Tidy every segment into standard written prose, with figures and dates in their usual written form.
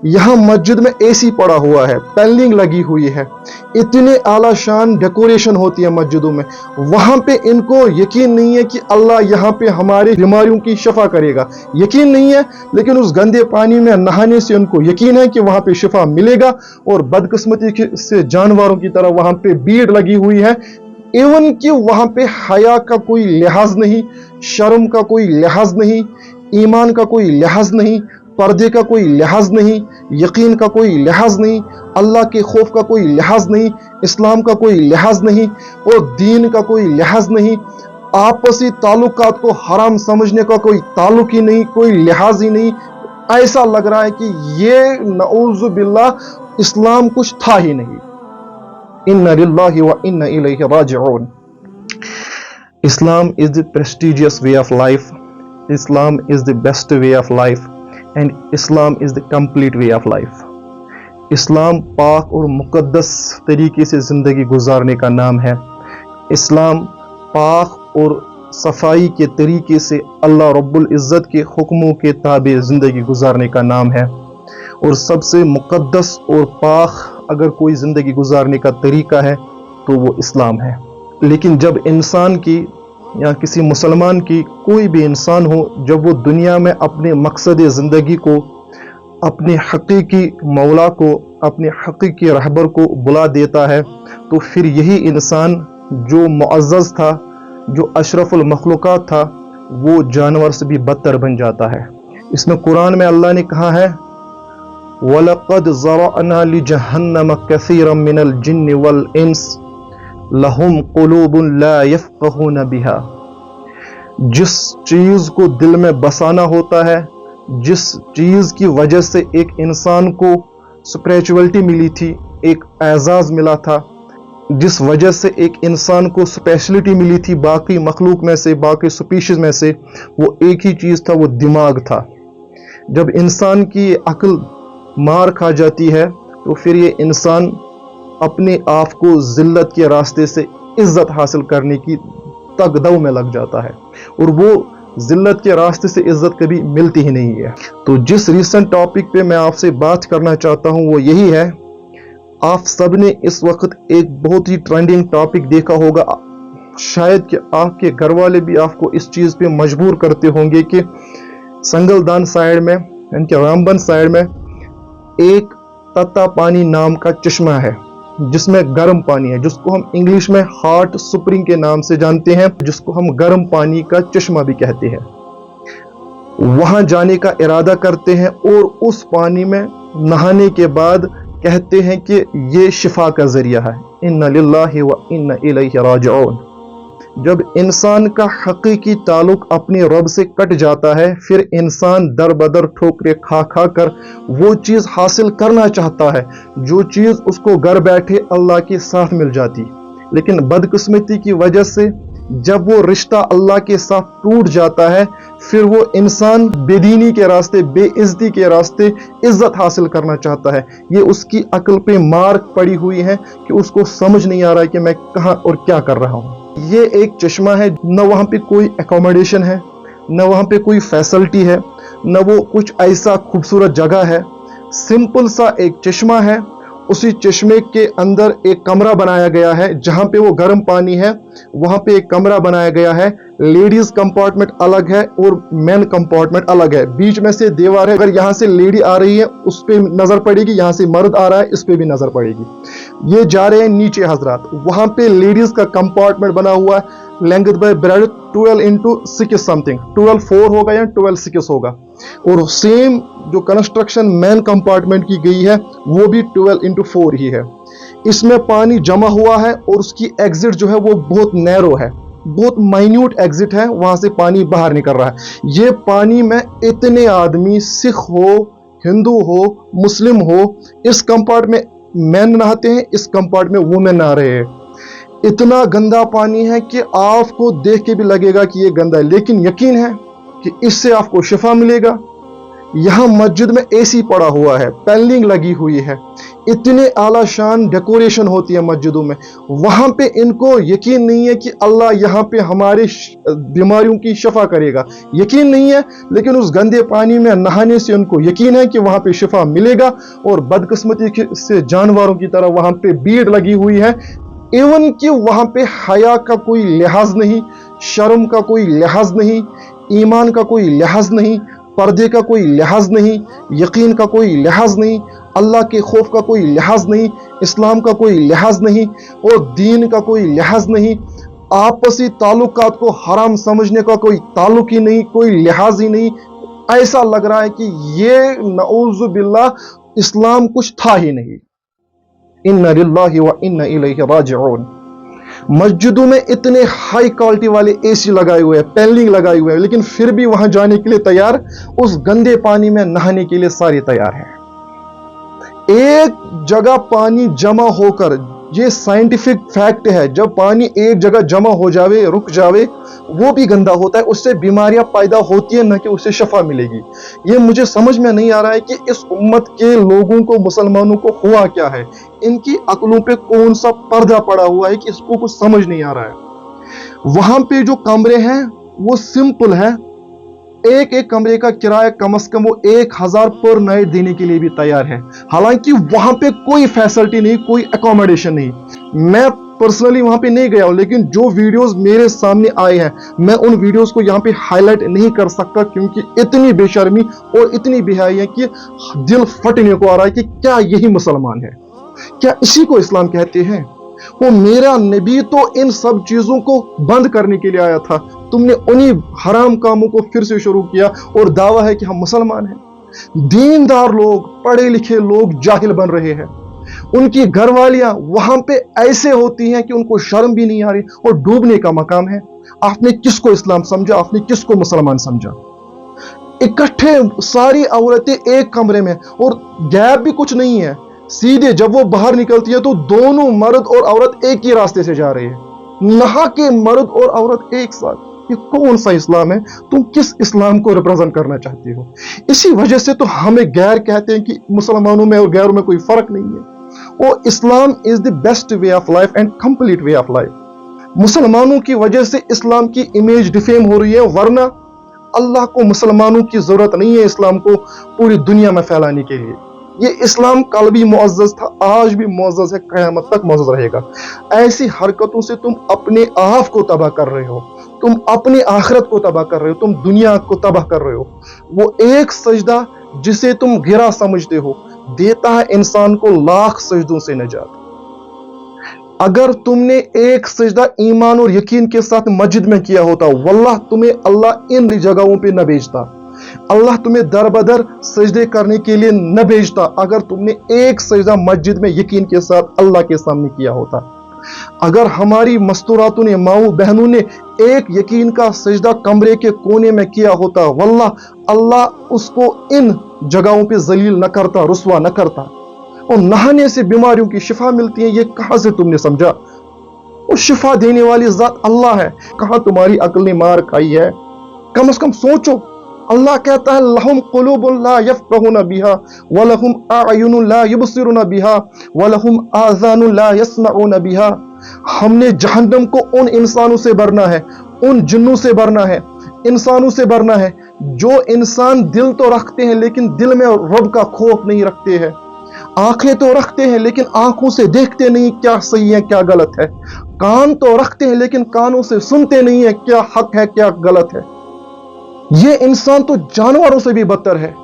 यहाँ मस्जिद में एसी पड़ा हुआ है, पैनलिंग लगी हुई है, इतने आला शान डेकोरेशन होती है मस्जिदों में, वहाँ पे इनको यकीन नहीं है कि अल्लाह यहाँ पे हमारी बीमारियों की शफा करेगा, यकीन नहीं है। लेकिन उस गंदे पानी में नहाने से उनको यकीन है कि वहाँ पे शिफा मिलेगा, और बदकिस्मती से जानवरों की तरह वहाँ पे भीड़ लगी हुई है। इवन कि वहाँ पे हया का कोई लिहाज नहीं, शर्म का कोई लिहाज नहीं, ईमान का कोई लिहाज नहीं, पर्दे का कोई लिहाज नहीं, यकीन का कोई लिहाज नहीं, अल्लाह के खौफ का कोई लिहाज नहीं, इस्लाम का कोई लिहाज नहीं, और दीन का कोई लिहाज नहीं, आपसी ताल्लुकात को हराम समझने का कोई ताल्लुक ही नहीं, कोई लिहाज ही नहीं। ऐसा लग रहा है कि ये नऊज़ु बिल्लाह इस्लाम कुछ था ही नहीं। इन्ना लिल्लाहि व इन्ना इलैहि राजिऊन। Islam is the prestigious way of life. Islam is the best way of life. And Islam is the complete way of life. इस्लाम पाक और मुक़द्दस तरीके से ज़िंदगी गुजारने का नाम है। इस्लाम पाक और सफाई के तरीके से अल्लाह रब्बुल इज़्ज़त के हुक्मों के ताबे ज़िंदगी गुजारने का नाम है। और सबसे मुक़द्दस और पाक अगर कोई ज़िंदगी गुजारने का तरीका है तो वो इस्लाम है। लेकिन जब इंसान की या किसी मुसलमान की, कोई भी इंसान हो, जब वो दुनिया में अपने मकसद ज़िंदगी को, अपने हकीकी मौला को, अपने हकीकी रहबर को बुला देता है, तो फिर यही इंसान जो मुअज़्ज़ज़ था, जो अशरफुल मखलूक़ात था, वो जानवर से भी बदतर बन जाता है। इसमें कुरान में अल्लाह ने कहा है, वलक़द ज़रअना लिजहन्नम कसीरम मिनल जिन्न वल इंस लहुम क़ुलूबुन ला यफ़क़हून बिहा। जिस चीज़ को दिल में बसाना होता है, जिस चीज़ की वजह से एक इंसान को स्पिरिचुअलिटी मिली थी, एक एजाज़ मिला था, जिस वजह से एक इंसान को स्पेशलिटी मिली थी बाकी मखलूक में से, बाकी स्पीशीज़ में से, वो एक ही चीज़ था, वो दिमाग था। जब इंसान की अक्ल मार खा जाती है तो फिर ये इंसान अपने आप को ज़िल्लत के रास्ते से इज़्ज़त हासिल करने की तगदौ में लग जाता है, और वो ज़िल्लत के रास्ते से इज़्ज़त कभी मिलती ही नहीं है। तो जिस रीसेंट टॉपिक पे मैं आपसे बात करना चाहता हूँ वो यही है, आप सब ने इस वक्त एक बहुत ही ट्रेंडिंग टॉपिक देखा होगा, शायद कि आपके घर वाले भी आपको इस चीज़ पे मजबूर करते होंगे कि संगलदान साइड में, यानी कि रामबन साइड में एक तत्ता पानी नाम का चश्मा है जिसमें गर्म पानी है, जिसको हम इंग्लिश में हॉट स्प्रिंग के नाम से जानते हैं, जिसको हम गर्म पानी का चश्मा भी कहते हैं। वहां जाने का इरादा करते हैं और उस पानी में नहाने के बाद कहते हैं कि ये शिफा का जरिया है। इन्ना लिल्लाहि व इन्ना इलैहि राजिऊन। जब इंसान का हकीकी ताल्लुक अपने रब से कट जाता है, फिर इंसान दर बदर ठोकरे खा खा कर वो चीज़ हासिल करना चाहता है जो चीज़ उसको घर बैठे अल्लाह के साथ मिल जाती। लेकिन बदकिस्मती की वजह से जब वो रिश्ता अल्लाह के साथ टूट जाता है, फिर वो इंसान बेदीनी के रास्ते, बेइज्जती के रास्ते इज्जत हासिल करना चाहता है। ये उसकी अक्ल पे मार पड़ी हुई है कि उसको समझ नहीं आ रहा है कि मैं कहाँ और क्या कर रहा हूँ। ये एक चश्मा है, न वहाँ पे कोई एकोमोडेशन है, न वहाँ पे कोई फैसिलिटी है, न वो कुछ ऐसा खूबसूरत जगह है, सिंपल सा एक चश्मा है। उसी चश्मे के अंदर एक कमरा बनाया गया है, जहाँ पे वो गर्म पानी है वहाँ पे एक कमरा बनाया गया है। लेडीज कंपार्टमेंट अलग है और मेन कंपार्टमेंट अलग है, बीच में से दीवार है। अगर यहाँ से लेडी आ रही है उस पे नजर पड़ेगी, यहाँ से मर्द आ रहा है इस पे भी नजर पड़ेगी। ये जा रहे हैं नीचे हजरात, वहाँ पे लेडीज का कंपार्टमेंट बना हुआ है, length bye bread 12x6 something, 12.4 होगा या 12.6 होगा। और सेम जो कंस्ट्रक्शन मेन कंपार्टमेंट की गई है वो भी 12x4 ही है। इसमें पानी जमा हुआ है और उसकी एग्जिट जो है वो बहुत नैरो है, बहुत माइन्यूट एग्जिट है, वहां से पानी बाहर निकल रहा है। ये पानी में इतने आदमी, सिख हो, हिंदू हो, मुस्लिम हो, इस कंपार्टमेंट में मैन नहाते हैं, इस कंपार्टमेंट में वुमेन नहा रहे हैं। इतना गंदा पानी है कि आपको देख के भी लगेगा कि ये गंदा है, लेकिन यकीन है कि इससे आपको शिफा मिलेगा, यहाँ मस्जिद में एसी पड़ा हुआ है, पैनलिंग लगी हुई है, इतने आला शान डेकोरेशन होती है मस्जिदों में, वहां पे इनको यकीन नहीं है कि अल्लाह यहाँ पे हमारे बीमारियों की शफा करेगा, यकीन नहीं है, लेकिन उस गंदे पानी में नहाने से उनको यकीन है कि वहां पे शिफा मिलेगा। और बदकिस्मती से जानवरों की तरह वहां पे भीड़ लगी हुई है, इवन कि वहां पे हया का कोई लिहाज नहीं, शर्म का कोई लिहाज नहीं, ईमान का कोई लिहाज नहीं, पर्दे का कोई लिहाज नहीं, यकीन का कोई लिहाज नहीं, अल्लाह के खौफ का कोई लिहाज नहीं, इस्लाम का कोई लिहाज नहीं और दीन का कोई लिहाज नहीं, आपसी ताल्लुकात को हराम समझने का कोई ताल्लुक ही नहीं, कोई लिहाज ही नहीं। ऐसा लग रहा है कि ये नऊज़ु बिल्लाह इस्लाम कुछ था ही नहीं। इन्ना लिल्लाहि व इन्ना इलैहि राजिऊन। मस्जिदों में इतने हाई क्वालिटी वाले एसी लगाए हुए हैं, पैनलिंग लगाए हुए हैं, लेकिन फिर भी वहां जाने के लिए तैयार, उस गंदे पानी में नहाने के लिए सारे तैयार हैं। एक जगह पानी जमा होकर, ये साइंटिफिक फैक्ट है, जब पानी एक जगह जमा हो जावे, रुक जावे, वो भी गंदा होता है, उससे बीमारियां पैदा होती है, न कि उससे शफा मिलेगी। ये मुझे समझ में नहीं आ रहा है कि इस उम्मत के लोगों को, मुसलमानों को हुआ क्या है, इनकी अक्लों पे कौन सा पर्दा पड़ा हुआ है कि इसको कुछ समझ नहीं आ रहा है। वहां पे जो कमरे हैं वो सिंपल है, एक एक कमरे का किराया कम से कम वो 1000 पर नाइट देने के लिए भी तैयार है। हालांकि वहां पे कोई फैसिलिटी नहीं, कोई अकोमोडेशन नहीं। मैं पर्सनली वहां पे नहीं गया हूं, लेकिन जो वीडियोस मेरे सामने आए हैं, मैं उन वीडियोस को यहाँ पे हाईलाइट नहीं कर सकता, क्योंकि इतनी बेशर्मी और इतनी बेहयाई है कि दिल फटने को आ रहा है कि क्या यही मुसलमान है, क्या इसी को इस्लाम कहते हैं। वो मेरा नबी तो इन सब चीजों को बंद करने के लिए आया था, तुमने उन्हीं हराम कामों को फिर से शुरू किया और दावा है कि हम मुसलमान हैं। दीनदार लोग, पढ़े लिखे लोग जाहिल बन रहे हैं। उनकी घरवालियां वहां पे ऐसे होती हैं कि उनको शर्म भी नहीं आ रही और डूबने का मकाम है। आपने किसको इस्लाम समझा, आपने किसको मुसलमान समझा। इकट्ठे सारी औरतें एक कमरे में और गैप भी कुछ नहीं है, सीधे जब वो बाहर निकलती है तो दोनों मर्द और औरत एक ही रास्ते से जा रहे हैं, नहा के मर्द और औरत एक साथ। ये कौन सा इस्लाम है, तुम किस इस्लाम को रिप्रेजेंट करना चाहती हो। इसी वजह से तो हमें गैर कहते हैं कि मुसलमानों में और गैरों में कोई फर्क नहीं है। और Islam is the best way of life and complete way of life. मुसलमानों की वजह से इस्लाम की इमेज डिफेम हो रही है, वरना अल्लाह को मुसलमानों की जरूरत नहीं है इस्लाम को पूरी दुनिया में फैलाने के लिए। ये इस्लाम कल भी मुअज़्ज़ज़ था, आज भी मुअज़्ज़ज़ है, क़यामत तक मुअज़्ज़ज़ रहेगा। ऐसी हरकतों से तुम अपने आप को तबाह कर रहे हो, तुम अपनी आखिरत को तबाह कर रहे हो, तुम दुनिया को तबाह कर रहे हो। वो एक सजदा जिसे तुम गिरा समझते हो, देता है इंसान को लाख सजदों से निजात। अगर तुमने एक सजदा ईमान और यकीन के साथ मस्जिद में किया होता, वल्लाह तुम्हें अल्लाह इन जगहों पे न भेजता, अल्लाह तुम्हें दर बदर सजदे करने के लिए न भेजता, अगर तुमने एक सजदा मस्जिद में यकीन के साथ अल्लाह के सामने किया होता। अगर हमारी मस्तूरातों ने, माओ बहनों ने एक यकीन का सजदा कमरे के कोने में किया होता, वल्लाह अल्लाह उसको इन जगहों पे जलील न करता, रुसवा न करता। और नहाने से बीमारियों की शिफा मिलती है, ये कहां से तुमने समझा। वो शिफा देने वाली जात अल्लाह है, कहां तुम्हारी अक्ल ने मार खाई है। कम से कम सोचो, अल्लाह कहता है लहुम कुलूबुन ला यफ़क़हूना बिहा व लहुम अअयुनुन ला युबसिरुना बिहा व लहुम आज़ानुन ला यस्मऊना बिहा। हमने जहन्नम को उन इंसानों से भरना है, उन जिन्नों से भरना है, इंसानों से भरना है जो इंसान दिल तो रखते हैं लेकिन दिल में रब का खौफ नहीं रखते हैं, आंखें तो रखते हैं लेकिन आंखों से देखते नहीं क्या सही है क्या गलत है, कान तो रखते हैं लेकिन कानों से सुनते नहीं है क्या हक है क्या गलत है। ये इंसान तो जानवरों से भी बदतर है।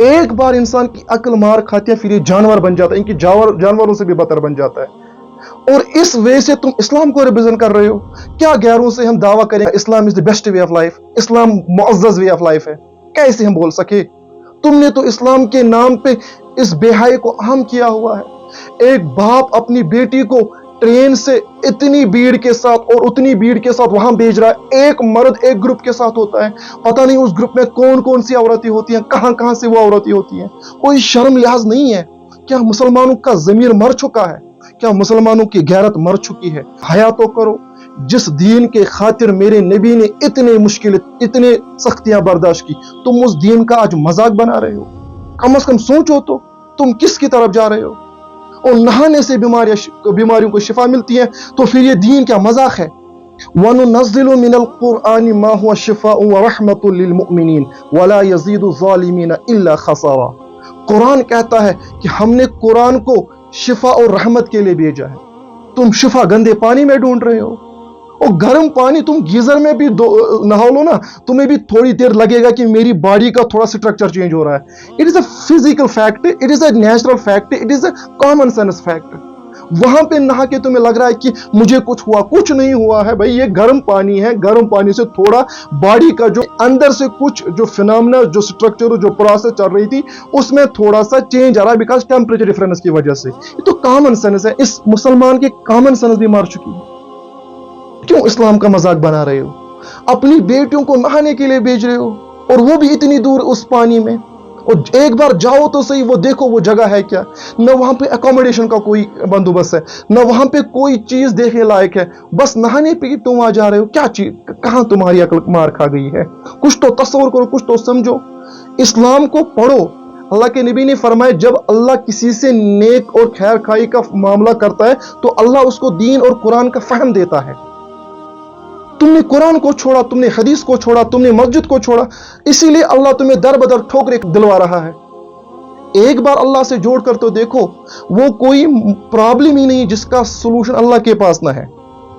एक बार इंसान की अक्ल मार खाती है फिर ये जानवर बन जाता है, इनकी जानवरों से भी बदतर बन जाता है। और इस वे से तुम इस्लाम को रिप्रेजेंट कर रहे हो। क्या गैरों से हम दावा करें Islam is the best way of life, Islam मुअज़्ज़ज़ वे ऑफ लाइफ है, कैसे हम बोल सके। तुमने तो इस्लाम के नाम पे इस बेहाई को आम किया हुआ है। एक बाप अपनी बेटी को ट्रेन से इतनी भीड़ के साथ और उतनी भीड़ के साथ वहां भेज रहा है, एक मर्द एक ग्रुप के साथ होता है, पता नहीं उस ग्रुप में कौन कौन सी औरतें होती हैं, कहां कहां से वो औरतें होती हैं, कोई शर्म लिहाज नहीं है। क्या मुसलमानों का जमीर मर चुका है, क्या मुसलमानों की गैरत मर चुकी है। हया तो करो, जिस दीन के खातिर मेरे नबी ने इतने मुश्किल इतने सख्तियां बर्दाश्त की, तुम उस दीन का आज मजाक बना रहे हो। कम से कम सोचो तो तुम किसकी तरफ जा रहे हो। और नहाने से बीमारियों को शिफा मिलती है, तो फिर ये दीन क्या मजाक है। वनुनज़्ज़िलु मिनल क़ुरआनि मा हुवा शिफ़ाउन व रहमतुल लिल मुमिनीन वला यज़ीदु ज़ालिमीना इल्ला खसारा। कुरान कहता है कि हमने कुरान को शिफा और रहमत के लिए भेजा है। तुम शिफा गंदे पानी में ढूंढ रहे हो, और गर्म पानी तुम गीजर में भी नहा लो ना, तुम्हें भी थोड़ी देर लगेगा कि मेरी बॉडी का थोड़ा स्ट्रक्चर चेंज हो रहा है। It is a physical fact, it is a natural fact, it is a common sense fact. वहां पे नहा के तुम्हें लग रहा है कि मुझे कुछ हुआ, कुछ नहीं हुआ है भाई। ये गर्म पानी है, गर्म पानी से थोड़ा बॉडी का जो अंदर से कुछ जो फिनोमेना, जो स्ट्रक्चर, जो प्रोसेस चल रही थी, उसमें थोड़ा सा चेंज आ रहा है बिकॉज टेम्परेचर डिफरेंस की वजह से। ये तो कॉमन सेंस है। इस मुसलमान की कॉमन सेंस भी मार चुकी है। क्यों इस्लाम का मजाक बना रहे हो? अपनी बेटियों को नहाने के लिए भेज रहे हो, और वो भी इतनी दूर उस पानी में। और एक बार जाओ तो सही, वो देखो वो जगह है क्या। न वहां पे अकोमोडेशन का कोई बंदोबस्त है, न वहां पे कोई चीज देखने लायक है, बस नहाने पे तुम आ जा रहे हो। क्या चीज, कहां तुम्हारी अकल मार खा गई है? कुछ तो तस्वर करो, कुछ तो समझो। इस्लाम को पढ़ो। अल्लाह के नबी ने फरमाया, जब अल्लाह किसी से नेक और खैर खाई का मामला करता है तो अल्लाह उसको दीन और कुरान का फहम देता है। तुमने कुरान को छोड़ा, तुमने हदीस को छोड़ा, तुमने मस्जिद को छोड़ा, इसीलिए अल्लाह तुम्हें दर बदर ठोकरें दिलवा रहा है। एक बार अल्लाह से जोड़ कर तो देखो, वो कोई प्रॉब्लम ही नहीं जिसका सलूशन अल्लाह के पास ना है।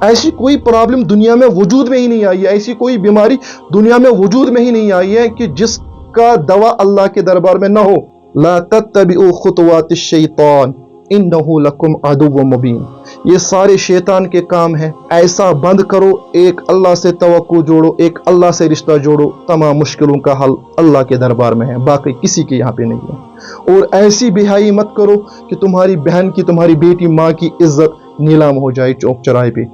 ऐसी कोई प्रॉब्लम दुनिया में वजूद में ही नहीं आई है, ऐसी कोई बीमारी दुनिया में वजूद में ही नहीं आई है कि जिसका दवा अल्लाह के दरबार में ना हो। ला तत्तबिउ खुतवातिश शैतान इन्नहु लकुम अदुव्वुम मुबीन। ये सारे शैतान के काम हैं। ऐसा बंद करो, एक अल्लाह से तवक्कुल जोड़ो, एक अल्लाह से रिश्ता जोड़ो। तमाम मुश्किलों का हल अल्लाह के दरबार में है, बाकी किसी के यहाँ पे नहीं है। और ऐसी बेहाई मत करो कि तुम्हारी बहन की, तुम्हारी बेटी, माँ की इज्जत नीलाम हो जाए चौक चौराहे पे।